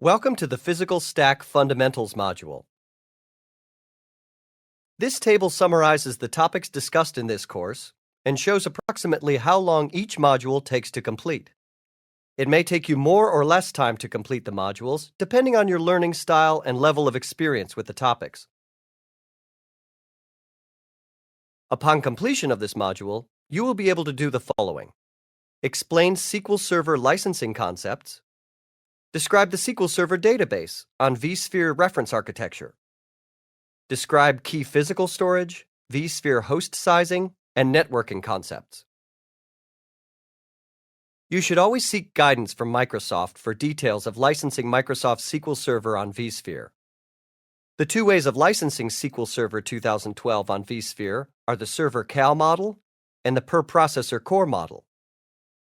Welcome to the Physical Stack Fundamentals module. This table summarizes the topics discussed in this course and shows approximately how long each module takes to complete. It may take you more or less time to complete the modules, depending on your learning style and level of experience with the topics. Upon completion of this module, you will be able to do the following: explain SQL Server licensing concepts, describe the SQL Server database on vSphere reference architecture, describe key physical storage, vSphere host sizing, and networking concepts. You should always seek guidance from Microsoft for details of licensing Microsoft SQL Server on vSphere. The two ways of licensing SQL Server 2012 on vSphere are the Server Cal model and the Per Processor Core model.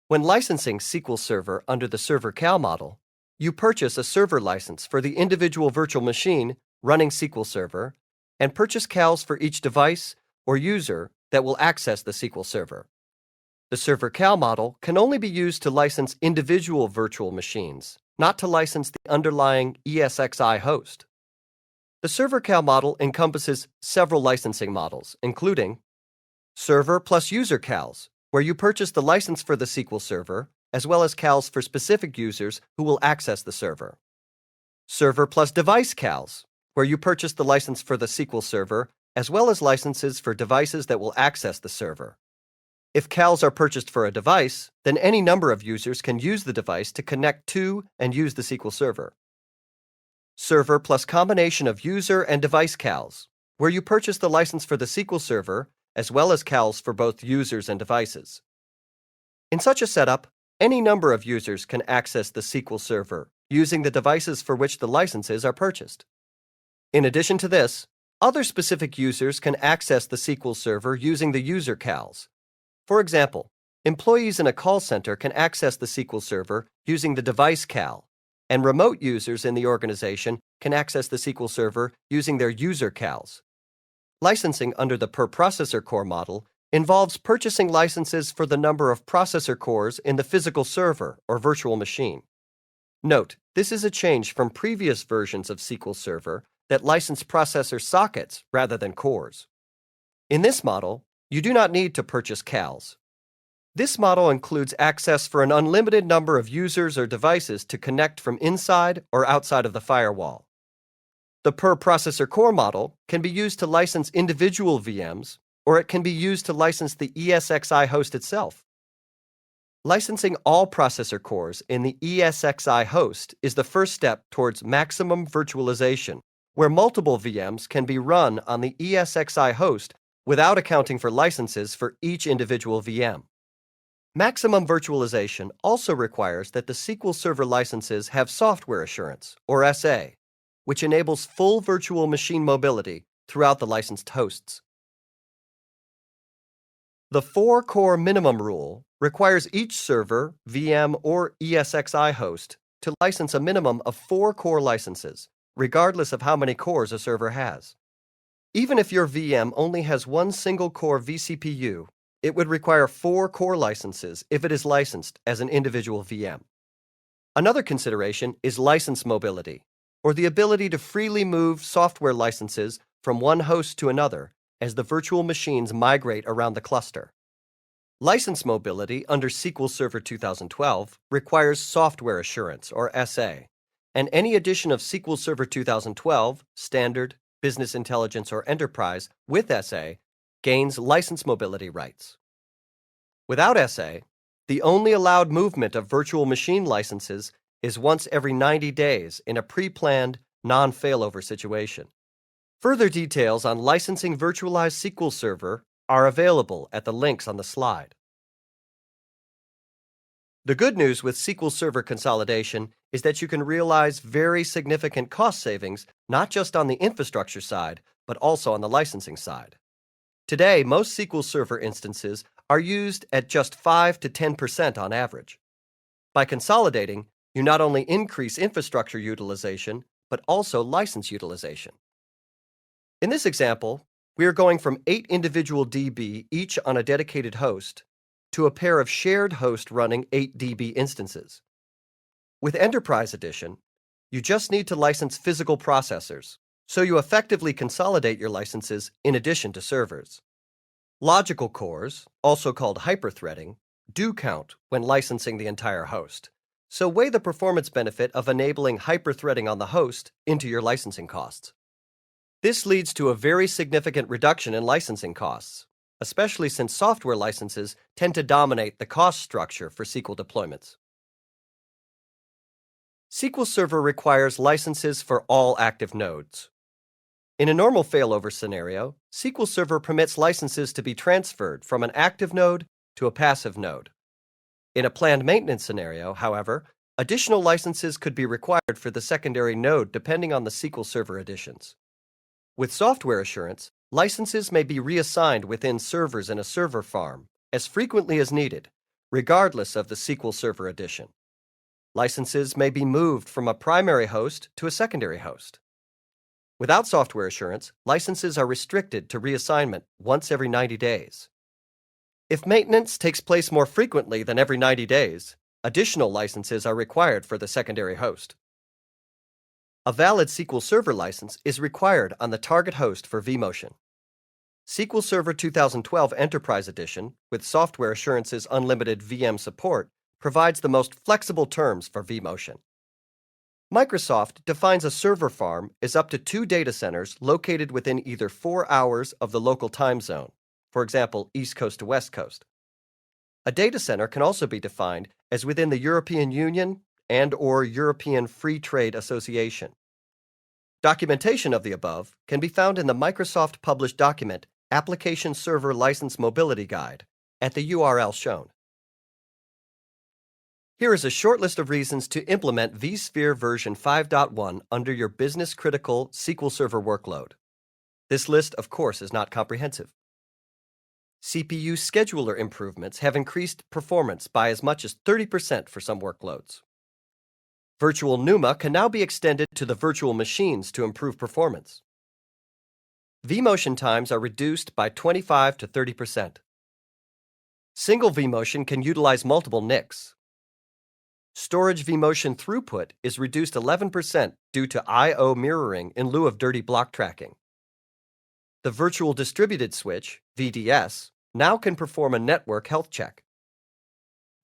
When licensing SQL Server under the Server Cal model, you purchase a server license for the individual virtual machine running SQL Server and purchase CALs for each device or user that will access the SQL Server. The Server Cal model can only be used to license individual virtual machines, not to license the underlying ESXi host. The Server Cal model encompasses several licensing models, including Server plus User CALs, where you purchase the license for the SQL Server, as well as CALs for specific users who will access the server. Server plus Device CALs, where you purchase the license for the SQL Server, as well as licenses for devices that will access the server. If CALs are purchased for a device, then any number of users can use the device to connect to and use the SQL Server. Server plus combination of user and device CALs, where you purchase the license for the SQL Server, as well as CALs for both users and devices. In such a setup, any number of users can access the SQL Server using the devices for which the licenses are purchased. In addition to this, other specific users can access the SQL Server using the user CALs. For example, employees in a call center can access the SQL Server using the device CAL, and remote users in the organization can access the SQL Server using their user CALs. Licensing under the Per Processor Core model involves purchasing licenses for the number of processor cores in the physical server or virtual machine. Note, this is a change from previous versions of SQL Server that license processor sockets rather than cores. In this model, you do not need to purchase CALs. This model includes access for an unlimited number of users or devices to connect from inside or outside of the firewall. The Per Processor Core model can be used to license individual VMs, or it can be used to license the ESXi host itself. Licensing all processor cores in the ESXi host is the first step towards maximum virtualization, where multiple VMs can be run on the ESXi host without accounting for licenses for each individual VM. Maximum virtualization also requires that the SQL Server licenses have software assurance, or SA, which enables full virtual machine mobility throughout the licensed hosts. The 4-core minimum rule requires each server, VM, or ESXi host to license a minimum of 4 core licenses, regardless of how many cores a server has. Even if your VM only has one single core vCPU, it would require 4 core licenses if it is licensed as an individual VM. Another consideration is license mobility, or the ability to freely move software licenses from one host to another as the virtual machines migrate around the cluster. License mobility under SQL Server 2012 requires software assurance, or SA, and any addition of SQL Server 2012, Standard, Business Intelligence, or Enterprise with SA gains license mobility rights. Without SA, the only allowed movement of virtual machine licenses is once every 90 days in a pre-planned, non-failover situation. Further details on licensing virtualized SQL Server are available at the links on the slide. The good news with SQL Server consolidation is that you can realize very significant cost savings, not just on the infrastructure side, but also on the licensing side. Today, most SQL Server instances are used at just 5 to 10% on average. By consolidating, you not only increase infrastructure utilization, but also license utilization. In this example, we are going from 8 individual DB, each on a dedicated host, to a pair of shared hosts running 8 DB instances. With Enterprise Edition, You just need to license physical processors, so you effectively consolidate your licenses in addition to servers. Logical cores, also called hyperthreading, do count when licensing the entire host, so weigh the performance benefit of enabling hyperthreading on the host into your licensing costs. This leads to a very significant reduction in licensing costs, especially since software licenses tend to dominate the cost structure for SQL deployments. SQL Server requires licenses for all active nodes. In a normal failover scenario, SQL Server permits licenses to be transferred from an active node to a passive node. In a planned maintenance scenario, however, additional licenses could be required for the secondary node depending on the SQL Server additions. With software assurance, licenses may be reassigned within servers in a server farm as frequently as needed, regardless of the SQL Server addition. Licenses may be moved from a primary host to a secondary host. Without software assurance, licenses are restricted to reassignment once every 90 days. If maintenance takes place more frequently than every 90 days, additional licenses are required for the secondary host. A valid SQL Server license is required on the target host for vMotion. SQL Server 2012 Enterprise Edition, with Software Assurance's unlimited VM support, provides the most flexible terms for vMotion. Microsoft defines a server farm as up to 2 data centers located within either 4 hours of the local time zone, for example, East Coast to West Coast. A data center can also be defined as within the European Union and/or European Free Trade Association. Documentation of the above can be found in the Microsoft published document Application Server License Mobility Guide at the URL shown. Here is a short list of reasons to implement vSphere version 5.1 under your business-critical SQL Server workload. This list, of course, is not comprehensive. CPU scheduler improvements have increased performance by as much as 30% for some workloads. Virtual NUMA can now be extended to the virtual machines to improve performance. vMotion times are reduced by 25 to 30%. Single vMotion can utilize multiple NICs. Storage vMotion throughput is reduced 11% due to I/O mirroring in lieu of dirty block tracking. The Virtual Distributed Switch, VDS, now can perform a network health check.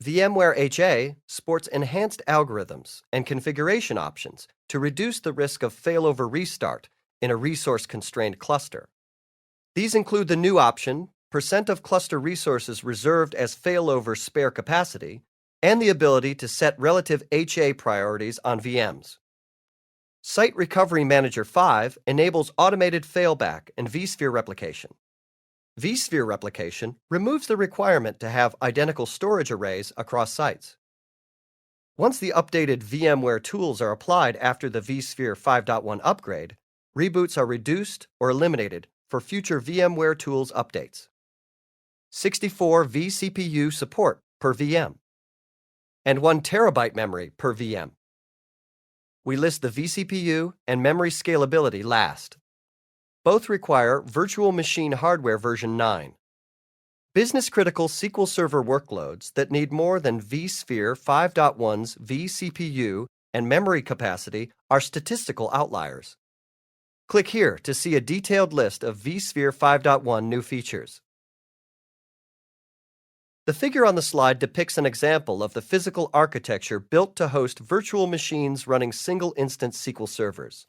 VMware HA sports enhanced algorithms and configuration options to reduce the risk of failover restart in a resource-constrained cluster. These include the new option, % of cluster resources reserved as failover spare capacity, and the ability to set relative HA priorities on VMs. Site Recovery Manager 5 enables automated failback and vSphere replication. vSphere replication removes the requirement to have identical storage arrays across sites. Once the updated VMware tools are applied after the vSphere 5.1 upgrade, reboots are reduced or eliminated for future VMware tools updates. 64 vCPU support per VM, and 1 terabyte memory per VM. We list the vCPU and memory scalability last. Both require Virtual Machine Hardware version 9. Business-critical SQL Server workloads that need more than vSphere 5.1's vCPU and memory capacity are statistical outliers. Click here to see a detailed list of vSphere 5.1 new features. The figure on the slide depicts an example of the physical architecture built to host virtual machines running single-instance SQL servers.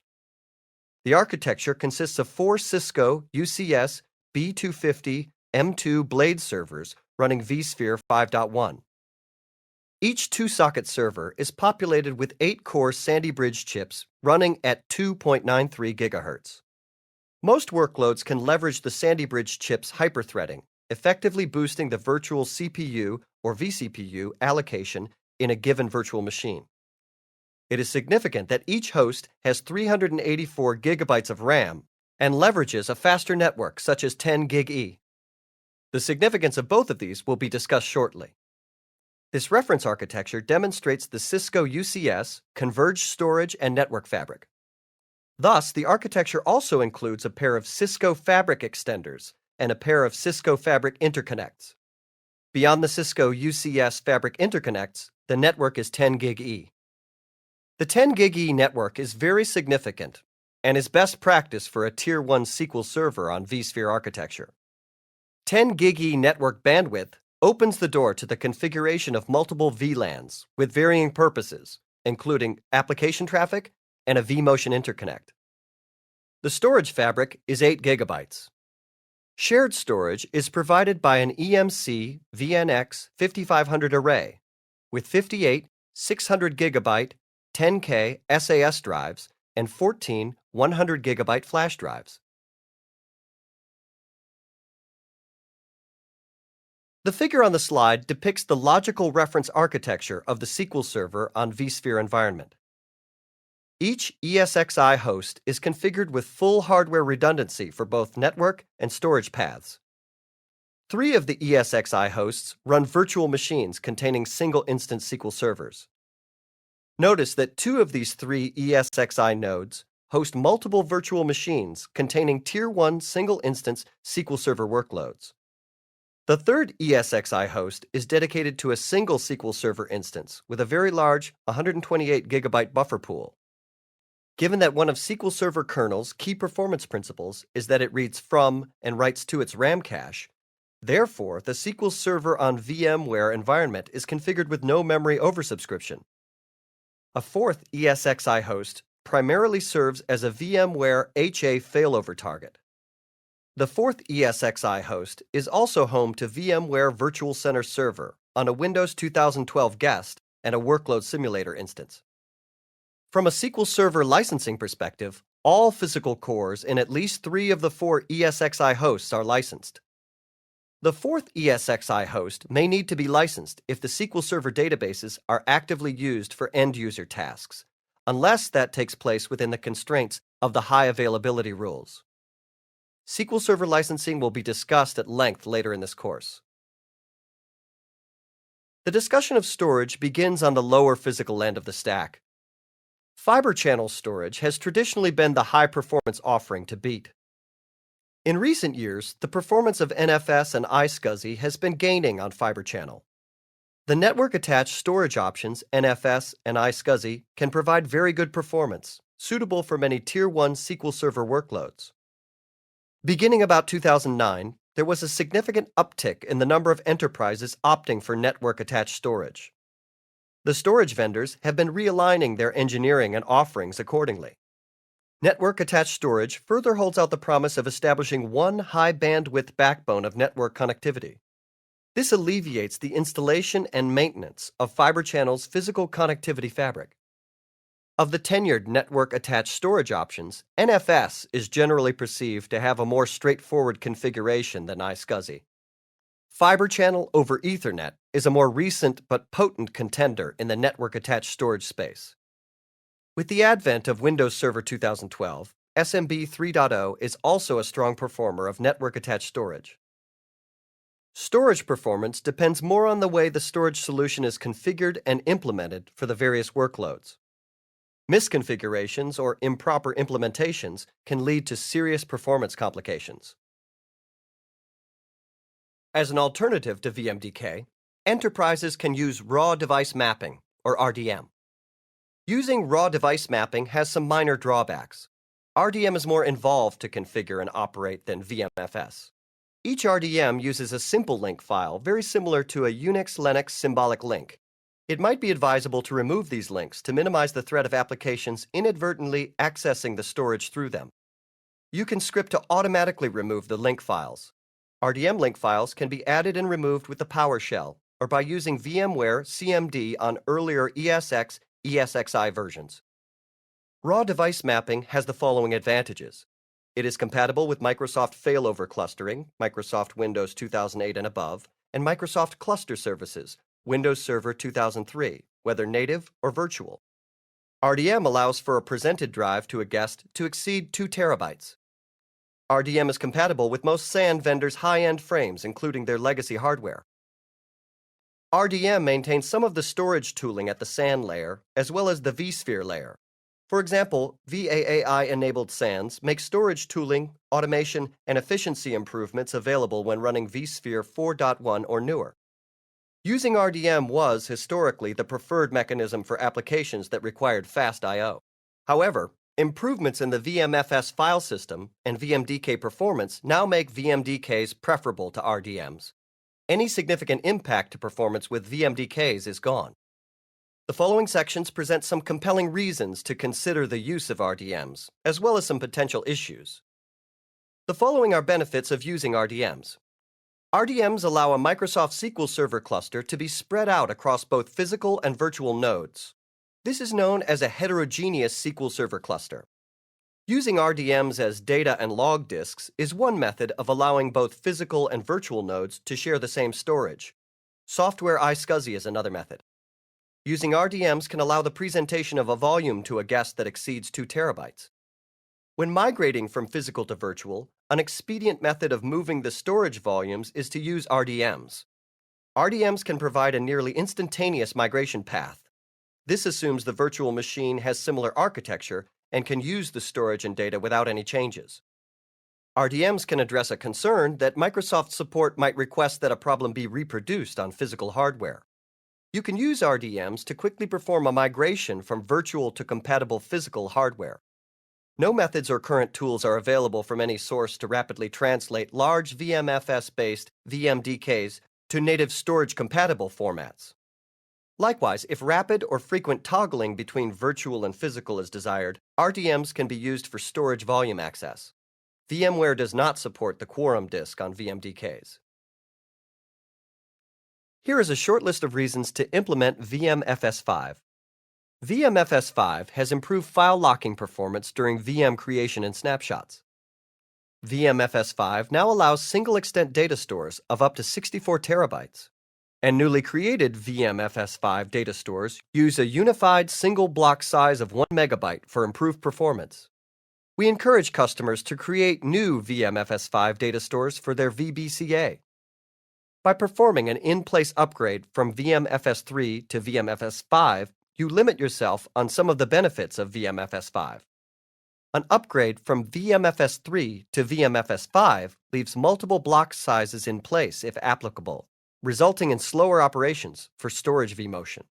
The architecture consists of 4 Cisco UCS B250 M2 blade servers running vSphere 5.1. Each 2-socket server is populated with 8-core Sandy Bridge chips running at 2.93 GHz. Most workloads can leverage the Sandy Bridge chips hyperthreading, effectively boosting the virtual CPU or vCPU allocation in a given virtual machine. It is significant that each host has 384 gigabytes of RAM and leverages a faster network such as 10 Giggy. The significance of both of these will be discussed shortly. This reference architecture demonstrates the Cisco UCS, converged storage, and network fabric. Thus, the architecture also includes a pair of Cisco Fabric extenders and a pair of Cisco Fabric interconnects. Beyond the Cisco UCS Fabric interconnects, the network is 10 Gig E. The 10 Giggy network is very significant and is best practice for a Tier 1 SQL server on vSphere architecture. 10 Giggy network bandwidth opens the door to the configuration of multiple VLANs with varying purposes, including application traffic and a vMotion interconnect. The storage fabric is 8 GB. Shared storage is provided by an EMC VNX 5500 array with 58 600 GB 10K SAS drives and 14 100 GB flash drives. The figure on the slide depicts the logical reference architecture of the SQL Server on vSphere environment. Each ESXi host is configured with full hardware redundancy for both network and storage paths. 3 of the ESXi hosts run virtual machines containing single-instance SQL servers. Notice that 2 of these 3 ESXi nodes host multiple virtual machines containing Tier 1 single-instance SQL Server workloads. The third ESXi host is dedicated to a single SQL Server instance with a very large 128 GB buffer pool. Given that one of SQL Server kernel's key performance principles is that it reads from and writes to its RAM cache, therefore the SQL Server on VMware environment is configured with no memory oversubscription. A fourth ESXi host primarily serves as a VMware HA failover target. The fourth ESXi host is also home to VMware Virtual Center Server on a Windows 2012 guest and a workload simulator instance. From a SQL Server licensing perspective, all physical cores in at least 3 of the 4 ESXi hosts are licensed. The fourth ESXi host may need to be licensed if the SQL Server databases are actively used for end-user tasks, unless that takes place within the constraints of the high availability rules. SQL Server licensing will be discussed at length later in this course. The discussion of storage begins on the lower physical end of the stack. Fibre channel storage has traditionally been the high-performance offering to beat. In recent years, the performance of NFS and iSCSI has been gaining on Fibre channel. The network-attached storage options, NFS and iSCSI, can provide very good performance, suitable for many Tier 1 SQL Server workloads. Beginning about 2009, there was a significant uptick in the number of enterprises opting for network-attached storage. The storage vendors have been realigning their engineering and offerings accordingly. Network-attached storage further holds out the promise of establishing one high-bandwidth backbone of network connectivity. This alleviates the installation and maintenance of Fibre channel's physical connectivity fabric. Of the tenured network-attached storage options, NFS is generally perceived to have a more straightforward configuration than iSCSI. Fibre channel over Ethernet is a more recent but potent contender in the network-attached storage space. With the advent of Windows Server 2012, SMB 3.0 is also a strong performer of network-attached storage. Storage performance depends more on the way the storage solution is configured and implemented for the various workloads. Misconfigurations or improper implementations can lead to serious performance complications. As an alternative to VMDK, enterprises can use raw device mapping, or RDM. Using raw device mapping has some minor drawbacks. RDM is more involved to configure and operate than VMFS. Each RDM uses a simple link file very similar to a Unix-Linux symbolic link. It might be advisable to remove these links to minimize the threat of applications inadvertently accessing the storage through them. You can script to automatically remove the link files. RDM link files can be added and removed with the PowerShell or by using VMware CMD on earlier ESXi versions. Raw device mapping has the following advantages. It is compatible with Microsoft failover clustering, Microsoft Windows 2008 and above, and Microsoft cluster services, Windows Server 2003, whether native or virtual. RDM allows for a presented drive to a guest to exceed 2 terabytes. RDM is compatible with most SAN vendors' high-end frames, including their legacy hardware. RDM maintains some of the storage tooling at the SAN layer, as well as the vSphere layer. For example, VAAI-enabled SANs make storage tooling, automation, and efficiency improvements available when running vSphere 4.1 or newer. Using RDM was, historically, the preferred mechanism for applications that required fast I/O. However, improvements in the VMFS file system and VMDK performance now make VMDKs preferable to RDMs. Any significant impact to performance with VMDKs is gone. The following sections present some compelling reasons to consider the use of RDMs, as well as some potential issues. The following are benefits of using RDMs. RDMs allow a Microsoft SQL Server cluster to be spread out across both physical and virtual nodes. This is known as a heterogeneous SQL Server cluster. Using RDMs as data and log disks is one method of allowing both physical and virtual nodes to share the same storage. Software iSCSI is another method. Using RDMs can allow the presentation of a volume to a guest that exceeds 2 terabytes. When migrating from physical to virtual, an expedient method of moving the storage volumes is to use RDMs. RDMs can provide a nearly instantaneous migration path. This assumes the virtual machine has similar architecture and can use the storage and data without any changes. RDMs can address a concern that Microsoft support might request that a problem be reproduced on physical hardware. You can use RDMs to quickly perform a migration from virtual to compatible physical hardware. No methods or current tools are available from any source to rapidly translate large VMFS-based VMDKs to native storage-compatible formats. Likewise, if rapid or frequent toggling between virtual and physical is desired, RDMs can be used for storage volume access. VMware does not support the quorum disk on VMDKs. Here is a short list of reasons to implement VMFS5. VMFS5 has improved file locking performance during VM creation and snapshots. VMFS5 now allows single extent data stores of up to 64 terabytes. And newly created VMFS5 data stores use a unified single block size of 1 megabyte for improved performance. We encourage customers to create new VMFS5 data stores for their VBCA. By performing an in-place upgrade from VMFS3 to VMFS5, you limit yourself on some of the benefits of VMFS5. An upgrade from VMFS3 to VMFS5 leaves multiple block sizes in place if applicable, resulting in slower operations for storage vMotion.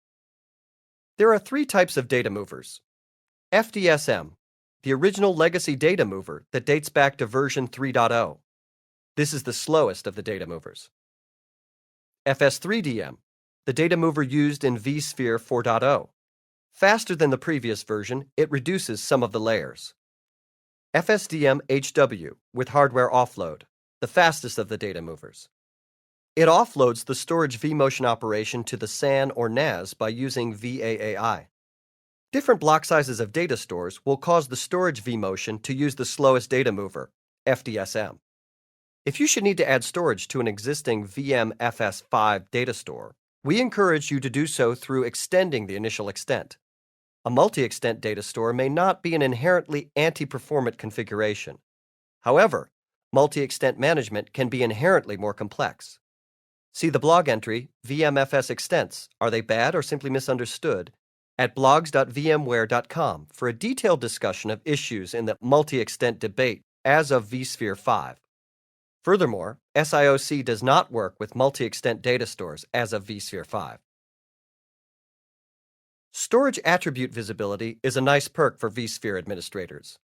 There are 3 types of data movers. FDSM, the original legacy data mover that dates back to version 3.0. This is the slowest of the data movers. FS3DM, the data mover used in vSphere 4.0. Faster than the previous version, it reduces some of the layers. FSDM HW with hardware offload, the fastest of the data movers. It offloads the storage vMotion operation to the SAN or NAS by using VAAI. Different block sizes of data stores will cause the storage vMotion to use the slowest data mover, FDSM. If you should need to add storage to an existing VMFS5 data store, we encourage you to do so through extending the initial extent. A multi-extent data store may not be an inherently anti-performant configuration. However, multi-extent management can be inherently more complex. See the blog entry, VMFS Extents, Are They Bad or Simply Misunderstood? At blogs.vmware.com for a detailed discussion of issues in the multi-extent debate as of vSphere 5. Furthermore, SIOC does not work with multi-extent data stores as of vSphere 5. Storage attribute visibility is a nice perk for vSphere administrators.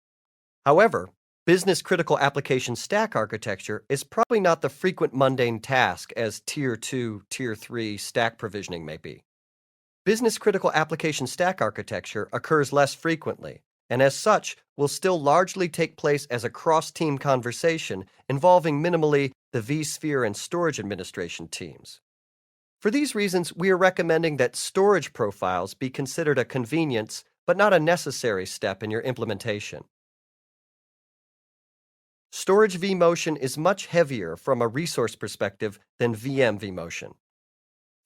However, business-critical application stack architecture is probably not the frequent mundane task as Tier 2, Tier 3 stack provisioning may be. Business-critical application stack architecture occurs less frequently, and as such will still largely take place as a cross-team conversation involving minimally the vSphere and storage administration teams. For these reasons, we are recommending that storage profiles be considered a convenience but not a necessary step in your implementation. Storage vMotion is much heavier from a resource perspective than VM vMotion.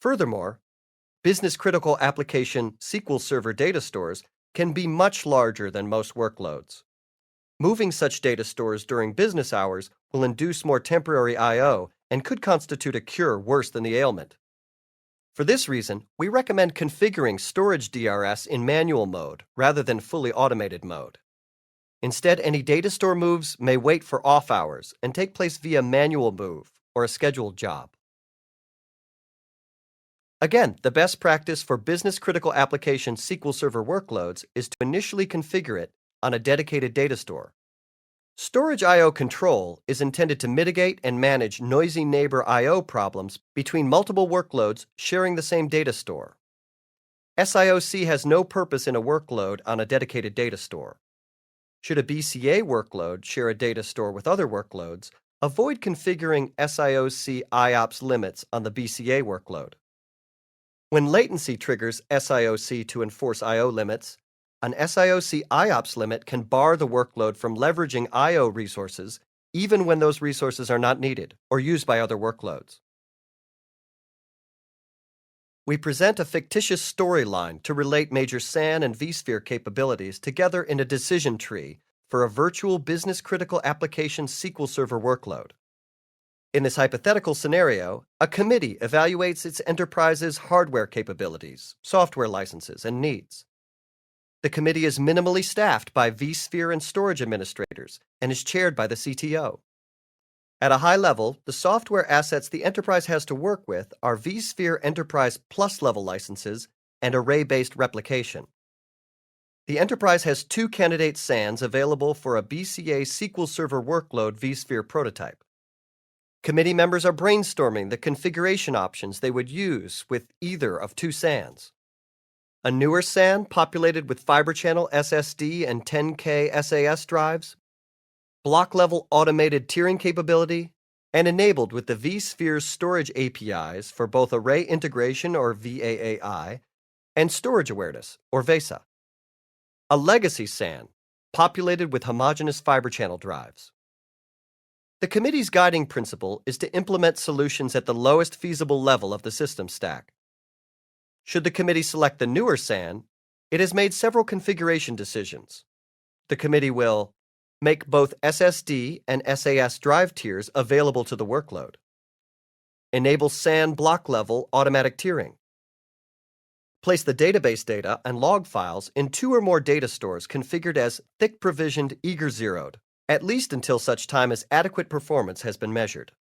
Furthermore, business-critical application SQL Server data stores can be much larger than most workloads. Moving such data stores during business hours will induce more temporary I/O and could constitute a cure worse than the ailment. For this reason, we recommend configuring storage DRS in manual mode rather than fully automated mode. Instead, any data store moves may wait for off hours and take place via manual move or a scheduled job. Again, the best practice for business-critical application SQL Server workloads is to initially configure it on a dedicated data store. Storage I/O control is intended to mitigate and manage noisy neighbor I/O problems between multiple workloads sharing the same data store. SIOC has no purpose in a workload on a dedicated data store. Should a BCA workload share a data store with other workloads, avoid configuring SIOC IOPS limits on the BCA workload. When latency triggers SIOC to enforce I/O limits, an SIOC IOPS limit can bar the workload from leveraging I/O resources even when those resources are not needed or used by other workloads. We present a fictitious storyline to relate major SAN and vSphere capabilities together in a decision tree for a virtual business-critical application SQL Server workload. In this hypothetical scenario, a committee evaluates its enterprise's hardware capabilities, software licenses, and needs. The committee is minimally staffed by vSphere and storage administrators and is chaired by the CTO. At a high level, the software assets the enterprise has to work with are vSphere Enterprise Plus level licenses and array-based replication. The enterprise has 2 candidate SANs available for a BCA SQL Server workload vSphere prototype. Committee members are brainstorming the configuration options they would use with either of 2 SANs. A newer SAN populated with Fibre channel SSD and 10K SAS drives, block-level automated tiering capability, and enabled with the vSphere storage APIs for both array integration, or VAAI, and storage awareness, or VESA. A legacy SAN, populated with homogeneous Fibre channel drives. The committee's guiding principle is to implement solutions at the lowest feasible level of the system stack. Should the committee select the newer SAN, it has made several configuration decisions. The committee will make both SSD and SAS drive tiers available to the workload. Enable SAN block-level automatic tiering. Place the database data and log files in 2 or more data stores configured as thick-provisioned eager-zeroed, at least until such time as adequate performance has been measured.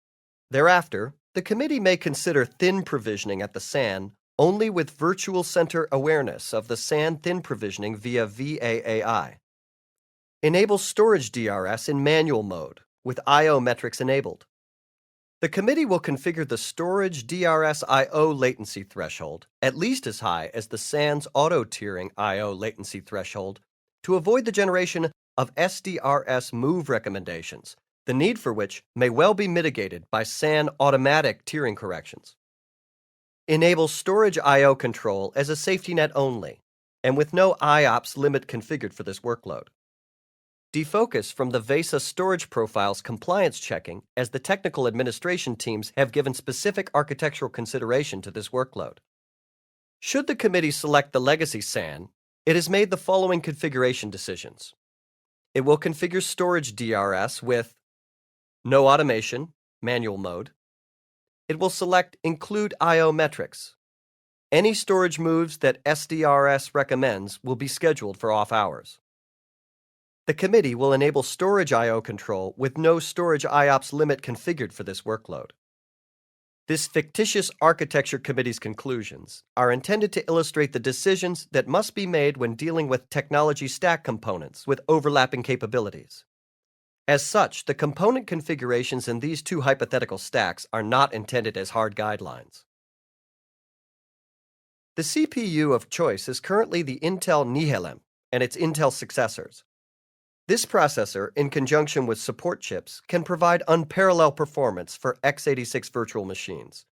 Thereafter, the committee may consider thin provisioning at the SAN only with virtual center awareness of the SAN thin provisioning via VAAI. Enable storage DRS in manual mode with I/O metrics enabled. The committee will configure the storage DRS I/O latency threshold at least as high as the SAN's auto-tiering I/O latency threshold to avoid the generation of SDRS move recommendations, the need for which may well be mitigated by SAN automatic tiering corrections. Enable storage I/O control as a safety net only, and with no IOPS limit configured for this workload. Defocus from the VESA storage profiles compliance checking, as the technical administration teams have given specific architectural consideration to this workload. Should the committee select the legacy SAN, it has made the following configuration decisions. It will configure storage DRS with no automation, manual mode. It will select Include I/O metrics. Any storage moves that SDRS recommends will be scheduled for off hours. The committee will enable storage I/O control with no storage IOPS limit configured for this workload. This fictitious architecture committee's conclusions are intended to illustrate the decisions that must be made when dealing with technology stack components with overlapping capabilities. As such, the component configurations in these 2 hypothetical stacks are not intended as hard guidelines. The CPU of choice is currently the Intel Nehalem and its Intel successors. This processor, in conjunction with support chips, can provide unparalleled performance for x86 virtual machines.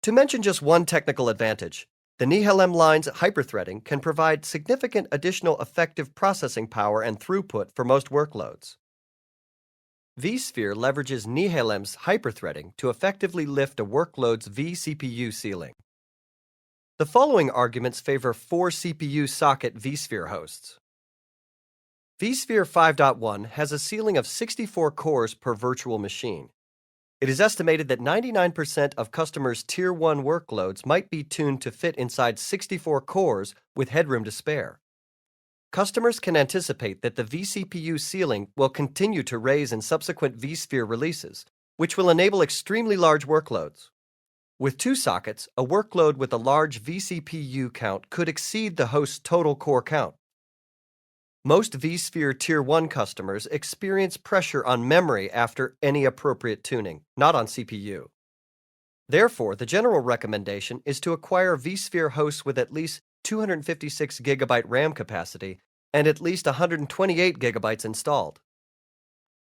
To mention just one technical advantage, the Nehalem line's hyperthreading can provide significant additional effective processing power and throughput for most workloads. vSphere leverages Nehalem's hyperthreading to effectively lift a workload's vCPU ceiling. The following arguments favor 4 CPU socket vSphere hosts. vSphere 5.1 has a ceiling of 64 cores per virtual machine. It is estimated that 99% of customers' Tier 1 workloads might be tuned to fit inside 64 cores with headroom to spare. Customers can anticipate that the vCPU ceiling will continue to raise in subsequent vSphere releases, which will enable extremely large workloads. With 2 sockets, a workload with a large vCPU count could exceed the host's total core count. Most vSphere Tier 1 customers experience pressure on memory after any appropriate tuning, not on CPU. Therefore, the general recommendation is to acquire vSphere hosts with at least 256 GB RAM capacity and at least 128 GB installed.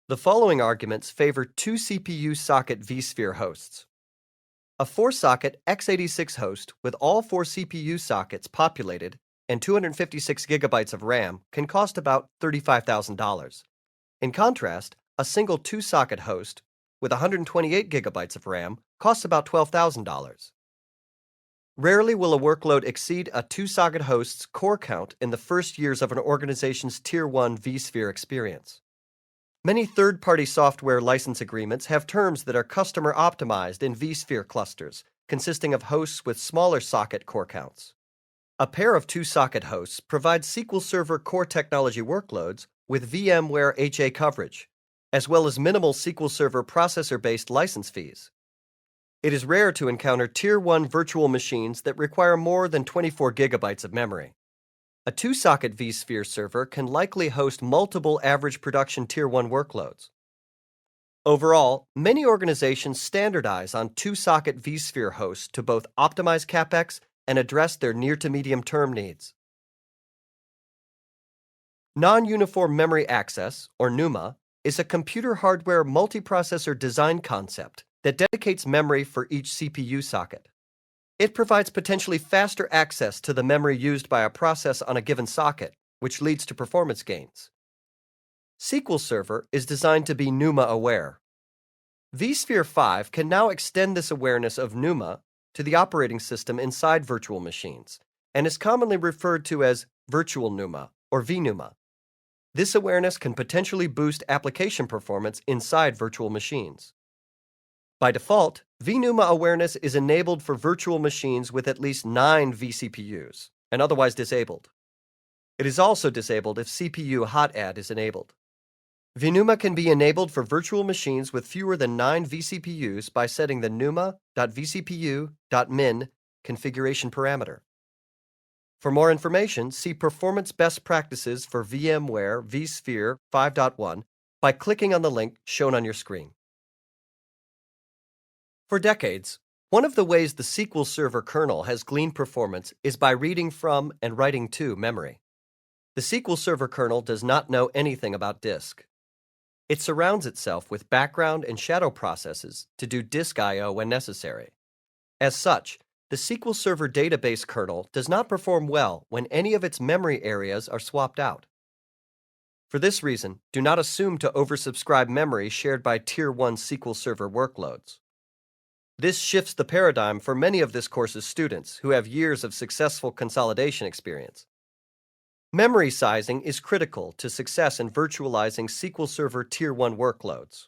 The following arguments favor 2 CPU socket vSphere hosts. A 4-socket x86 host with all 4 CPU sockets populated and 256 GB of RAM can cost about $35,000. In contrast, a single 2-socket host with 128 GB of RAM costs about $12,000. Rarely will a workload exceed a 2-socket host's core count in the first years of an organization's Tier 1 vSphere experience. Many third-party software license agreements have terms that are customer-optimized in vSphere clusters, consisting of hosts with smaller socket core counts. A pair of 2-socket hosts provides SQL Server core technology workloads with VMware HA coverage, as well as minimal SQL Server processor-based license fees. It is rare to encounter Tier 1 virtual machines that require more than 24 GB of memory. A 2-socket vSphere server can likely host multiple average production Tier 1 workloads. Overall, many organizations standardize on 2-socket vSphere hosts to both optimize CapEx and address their near-to-medium-term needs. Non-Uniform Memory Access, or NUMA, is a computer hardware multiprocessor design concept that dedicates memory for each CPU socket. It provides potentially faster access to the memory used by a process on a given socket, which leads to performance gains. SQL Server is designed to be NUMA-aware. vSphere 5 can now extend this awareness of NUMA to the operating system inside virtual machines, and is commonly referred to as Virtual NUMA, or vNUMA. This awareness can potentially boost application performance inside virtual machines. By default, vNUMA awareness is enabled for virtual machines with at least 9 vCPUs, and otherwise disabled. It is also disabled if CPU hot add is enabled. vNUMA can be enabled for virtual machines with fewer than 9 vCPUs by setting the numa.vcpu.min configuration parameter. For more information, see Performance Best Practices for VMware vSphere 5.1 by clicking on the link shown on your screen. For decades, one of the ways the SQL Server kernel has gleaned performance is by reading from and writing to memory. The SQL Server kernel does not know anything about disk. It surrounds itself with background and shadow processes to do disk I/O when necessary. As such, the SQL Server database kernel does not perform well when any of its memory areas are swapped out. For this reason, do not assume to oversubscribe memory shared by Tier 1 SQL Server workloads. This shifts the paradigm for many of this course's students who have years of successful consolidation experience. Memory sizing is critical to success in virtualizing SQL Server Tier 1 workloads.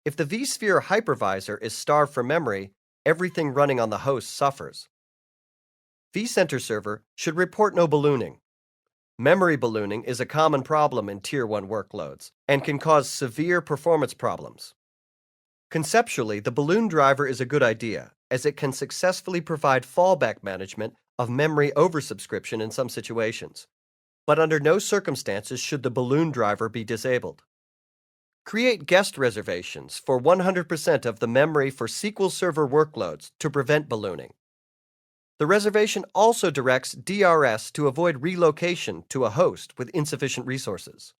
If the vSphere hypervisor is starved for memory, everything running on the host suffers. vCenter Server should report no ballooning. Memory ballooning is a common problem in Tier 1 workloads and can cause severe performance problems. Conceptually, the balloon driver is a good idea, as it can successfully provide fallback management of memory oversubscription in some situations. But under no circumstances should the balloon driver be disabled. Create guest reservations for 100% of the memory for SQL Server workloads to prevent ballooning. The reservation also directs DRS to avoid relocation to a host with insufficient resources.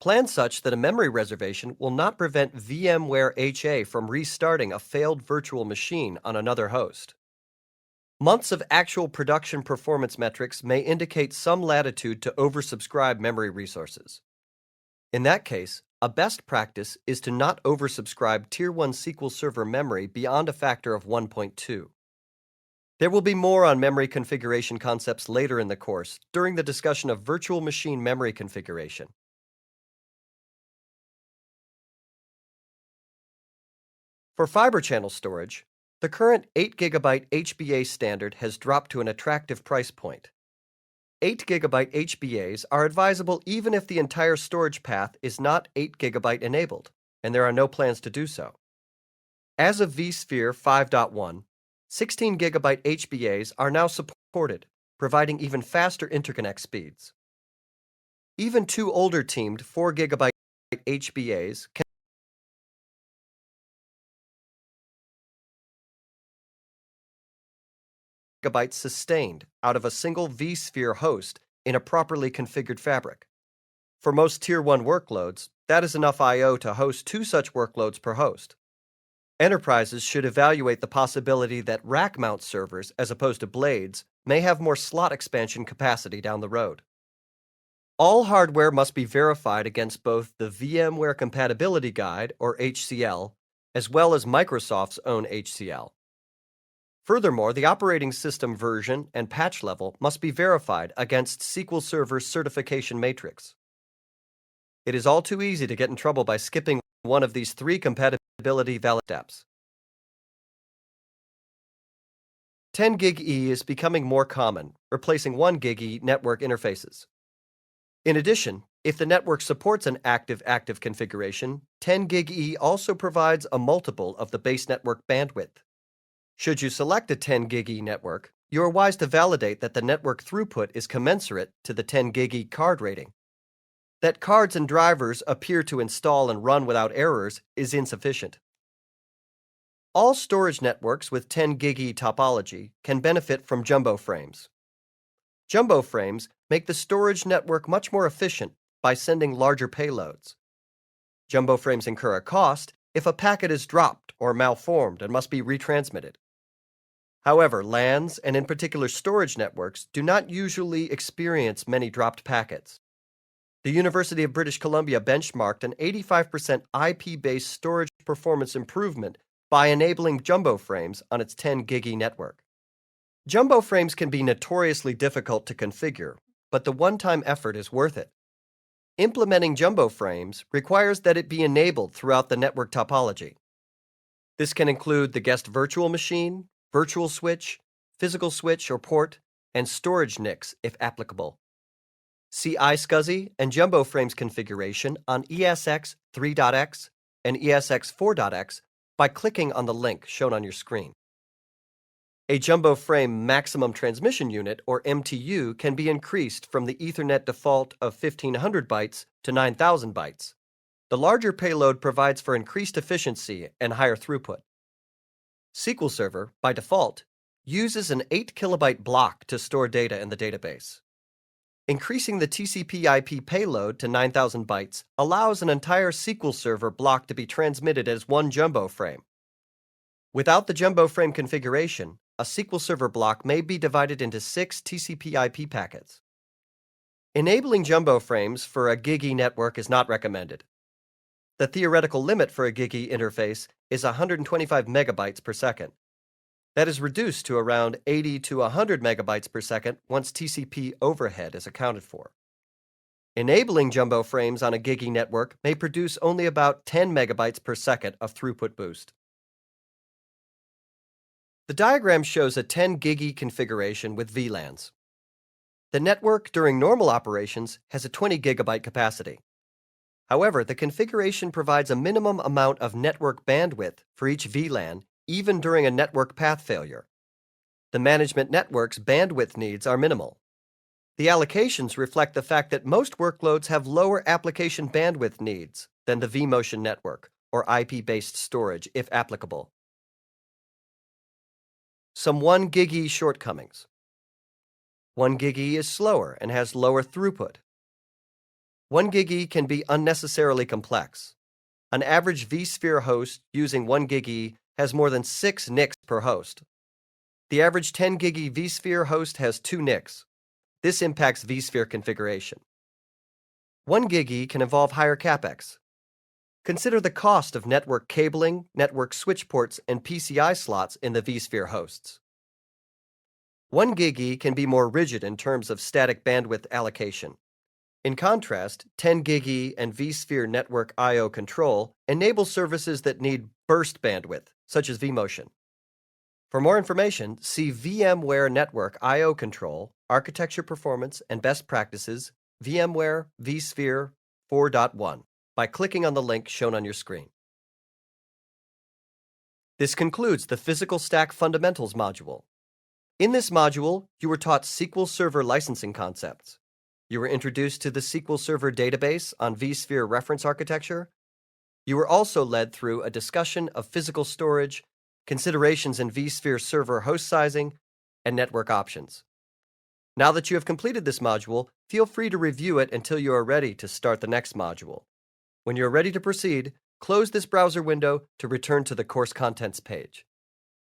Plan such that a memory reservation will not prevent VMware HA from restarting a failed virtual machine on another host. Months of actual production performance metrics may indicate some latitude to oversubscribe memory resources. In that case, a best practice is to not oversubscribe Tier 1 SQL Server memory beyond a factor of 1.2. There will be more on memory configuration concepts later in the course during the discussion of virtual machine memory configuration. For fiber channel storage, the current 8 GB HBA standard has dropped to an attractive price point. 8 GB HBAs are advisable even if the entire storage path is not 8 GB enabled, and there are no plans to do so. As of vSphere 5.1, 16 gigabyte HBAs are now supported, providing even faster interconnect speeds. Even two older teamed 4 gigabyte HBAs can gigabytes sustained out of a single vSphere host in a properly configured fabric. For most Tier 1 workloads, that is enough I/O to host two such workloads per host. Enterprises should evaluate the possibility that rack mount servers, as opposed to blades, may have more slot expansion capacity down the road. All hardware must be verified against both the VMware Compatibility Guide, or HCL, as well as Microsoft's own HCL. Furthermore, the operating system version and patch level must be verified against SQL Server's certification matrix. It is all too easy to get in trouble by skipping one of these three compatibility valid steps. 10 Giggy is becoming more common, replacing 1 Giggy network interfaces. In addition, if the network supports an active-active configuration, 10 Giggy also provides a multiple of the base network bandwidth. Should you select a 10 Giggy network, you are wise to validate that the network throughput is commensurate to the 10 Giggy card rating. That cards and drivers appear to install and run without errors is insufficient. All storage networks with 10 Giggy topology can benefit from jumbo frames. Jumbo frames make the storage network much more efficient by sending larger payloads. Jumbo frames incur a cost if a packet is dropped or malformed and must be retransmitted. However, LANs, and in particular storage networks, do not usually experience many dropped packets. The University of British Columbia benchmarked an 85% IP-based storage performance improvement by enabling jumbo frames on its 10 Giggy network. Jumbo frames can be notoriously difficult to configure, but the one-time effort is worth it. Implementing jumbo frames requires that it be enabled throughout the network topology. This can include the guest virtual machine, virtual switch, physical switch or port, and storage NICs if applicable. See iSCSI and jumbo frames configuration on ESX 3.x and ESX 4.x by clicking on the link shown on your screen. A jumbo frame maximum transmission unit, or MTU, can be increased from the Ethernet default of 1500 bytes to 9000 bytes. The larger payload provides for increased efficiency and higher throughput. SQL Server, by default, uses an 8 kilobyte block to store data in the database. Increasing the TCP/IP payload to 9000 bytes allows an entire SQL Server block to be transmitted as one jumbo frame. Without the jumbo frame configuration, a SQL Server block may be divided into 6 TCP/IP packets. Enabling jumbo frames for a Giggy network is not recommended. The theoretical limit for a Giggy interface is 125 megabytes per second. That is reduced to around 80 to 100 megabytes per second once TCP overhead is accounted for. Enabling jumbo frames on a Giggy network may produce only about 10 megabytes per second of throughput boost. The diagram shows a 10 Giggy configuration with VLANs. The network during normal operations has a 20 gigabyte capacity. However, the configuration provides a minimum amount of network bandwidth for each VLAN even during a network path failure. The management network's bandwidth needs are minimal. The allocations reflect the fact that most workloads have lower application bandwidth needs than the vMotion network, or IP-based storage, if applicable. Some 1 Giggy shortcomings. 1 Giggy is slower and has lower throughput. 1 Giggy can be unnecessarily complex. An average vSphere host using 1 Giggy has more than 6 NICs per host. The average 10 Giggy vSphere host has 2 NICs. This impacts vSphere configuration. 1 Giggy can involve higher CapEx. Consider the cost of network cabling, network switch ports, and PCI slots in the vSphere hosts. 1 Giggy can be more rigid in terms of static bandwidth allocation. In contrast, 10 Giggy and vSphere network I/O control enable services that need burst bandwidth, such as vMotion. For more information, see VMware Network I/O Control, Architecture Performance, and Best Practices, VMware vSphere 4.1 by clicking on the link shown on your screen. This concludes the Physical Stack Fundamentals module. In this module, you were taught SQL Server licensing concepts. You were introduced to the SQL Server database on vSphere reference architecture. You were also led through a discussion of physical storage, considerations in vSphere server host sizing, and network options. Now that you have completed this module, feel free to review it until you are ready to start the next module. When you are ready to proceed, close this browser window to return to the course contents page.